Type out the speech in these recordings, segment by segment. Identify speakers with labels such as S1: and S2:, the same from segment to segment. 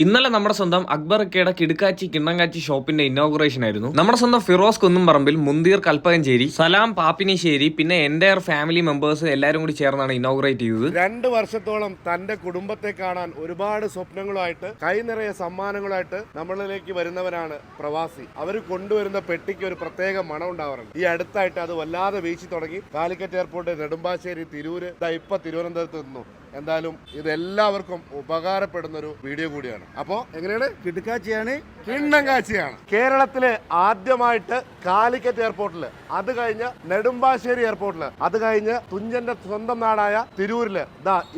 S1: ഇന്നലെ നമ്മുടെ സ്വന്തം അക്ബർക്കയുടെ കിടുക്കാച്ചി കിണ്ണങ്കാച്ചി ഷോപ്പിന്റെ ഇനോഗ്രേഷൻ ആയിരുന്നു. നമ്മുടെ സ്വന്തം ഫിറോസ് കുന്നുംപറമ്പിൽ, മുന്തീർ കൽപ്പകഞ്ചേരി, സലാം പാപ്പിനിശ്ശേരി, പിന്നെ എന്റെ ഫാമിലി മെമ്പേഴ്സ് എല്ലാവരും കൂടി ചേർന്നാണ് ഇനോഗ്രേറ്റ് ചെയ്തത്.
S2: 2 വർഷത്തോളം തന്റെ കുടുംബത്തെ കാണാൻ ഒരുപാട് സ്വപ്നങ്ങളുമായിട്ട് കൈ നിറയെ സമ്മാനങ്ങളായിട്ട് നമ്മളിലേക്ക് വരുന്നവരാണ് പ്രവാസി. അവർ കൊണ്ടുവരുന്ന പെട്ടിക്ക് ഒരു പ്രത്യേക മണം ഉണ്ടാവാറുണ്ട്. ഈ അടുത്തായിട്ട് അത് വല്ലാതെ വീശി തുടങ്ങി. കാലിക്കറ്റ് എയർപോർട്ട്, നെടുമ്പാശ്ശേരി, തിരൂര്, ഇപ്പൊ തിരുവനന്തപുരത്ത് നിന്നു. എന്തായാലും ഇത് എല്ലാവർക്കും ഉപകാരപ്പെടുന്ന ഒരു വീഡിയോ കൂടിയാണ്. അപ്പോ എങ്ങനെയാണ്? കിടുക്കാച്ചിയാണ്, കിണ്ണങ്കാച്ചിയാണ്. കേരളത്തിലെ ആദ്യമായിട്ട് കാലിക്കറ്റ് എയർപോർട്ടിൽ, അത് കഴിഞ്ഞ് നെടുമ്പാശ്ശേരി എയർപോർട്ടിൽ, അത് കഴിഞ്ഞ് തുഞ്ചന്റെ സ്വന്തം നാടായ തിരൂരില്,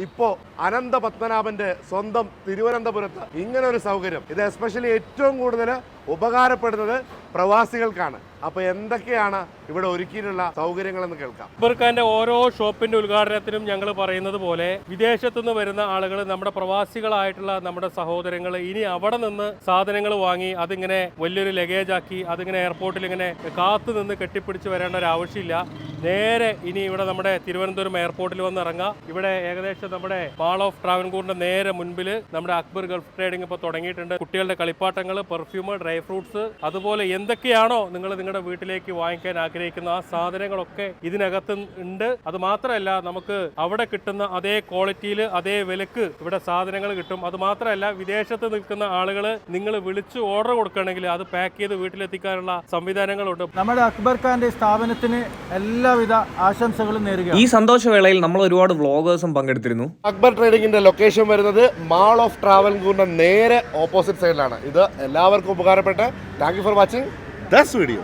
S2: ഇപ്പോ അനന്ത പത്മനാഭന്റെ സ്വന്തം തിരുവനന്തപുരത്ത് ഇങ്ങനെ ഒരു സൗകര്യം. ഇത് എസ്പെഷ്യലി ഏറ്റവും കൂടുതൽ ഉപകാരപ്പെടുന്നത് പ്രവാസികൾക്കാണ്. അപ്പൊ എന്തൊക്കെയാണ് ഇവിടെ ഒരുക്കിയിട്ടുള്ള സൗകര്യങ്ങളെന്ന് കേൾക്കാം.
S3: അക്ബർഖാന്റെ ഓരോ ഷോപ്പിന്റെ ഉദ്ഘാടനത്തിനും ഞങ്ങൾ പറയുന്നത് പോലെ വിദേശത്തു നിന്ന് വരുന്ന ആളുകൾ, നമ്മുടെ പ്രവാസികളായിട്ടുള്ള നമ്മുടെ സഹോദരങ്ങൾ, ഇനി അവിടെ നിന്ന് സാധനങ്ങൾ വാങ്ങി അതിങ്ങനെ വലിയൊരു ലഗേജ് ആക്കി അതിങ്ങനെ എയർപോർട്ടിൽ ഇങ്ങനെ കാത്തു നിന്ന് കെട്ടിപ്പിടിച്ച് വരേണ്ട ഒരു ആവശ്യമില്ല. നേരെ ഇനി ഇവിടെ നമ്മുടെ തിരുവനന്തപുരം എയർപോർട്ടിൽ വന്ന് ഇറങ്ങാം. ഇവിടെ ഏകദേശം നമ്മുടെ മാൾ ഓഫ് ട്രാവൻകൂറിന്റെ നേരെ മുൻപിൽ നമ്മുടെ അക്ബർ ഗൾഫ് ട്രേഡിംഗ് ഇപ്പോൾ തുടങ്ങിയിട്ടുണ്ട്. കുട്ടികളുടെ കളിപ്പാട്ടങ്ങൾ, പെർഫ്യൂം, ഡ്രൈ ഫ്രൂട്ട്സ്, അതുപോലെ എന്തൊക്കെയാണോ നിങ്ങൾ നിങ്ങളുടെ വീട്ടിലേക്ക് വാങ്ങിക്കാൻ ആഗ്രഹിക്കുന്ന ആ സാധനങ്ങളൊക്കെ ഇതിനകത്ത് ഉണ്ട്. അത് മാത്രമല്ല, നമുക്ക് അവിടെ കിട്ടുന്ന അതേ ക്വാളിറ്റിയിൽ അതേ വിലക്ക് ഇവിടെ സാധനങ്ങൾ കിട്ടും. അത് മാത്രമല്ല, വിദേശത്ത് നിൽക്കുന്ന ആളുകൾ നിങ്ങൾ വിളിച്ച് ഓർഡർ കൊടുക്കുകയാണെങ്കിൽ അത് പാക്ക് ചെയ്ത് വീട്ടിലെത്തിക്കാനുള്ള സംവിധാനങ്ങളുണ്ട്.
S4: നമ്മുടെ അക്ബർഖാന്റെ സ്ഥാപനത്തിന് എല്ലാവിധ ആശംസകളും നേരുക.
S1: ഈ സന്തോഷവേളയിൽ നമ്മൾ ഒരുപാട് വ്ളോഗേഴ്സും പങ്കെടുത്തിരുന്നു.
S2: അക്ബർ ട്രേഡിംഗിന്റെ ലൊക്കേഷൻ വരുന്നത് മാൾ ഓഫ് ട്രാവൻകൂറിന്റെ നേരെ ഓപ്പോസിറ്റ് സൈഡിലാണ്. ഇത് എല്ലാവർക്കും ഉപകാരപ്പെട്ടെ. Thank you for watching this video.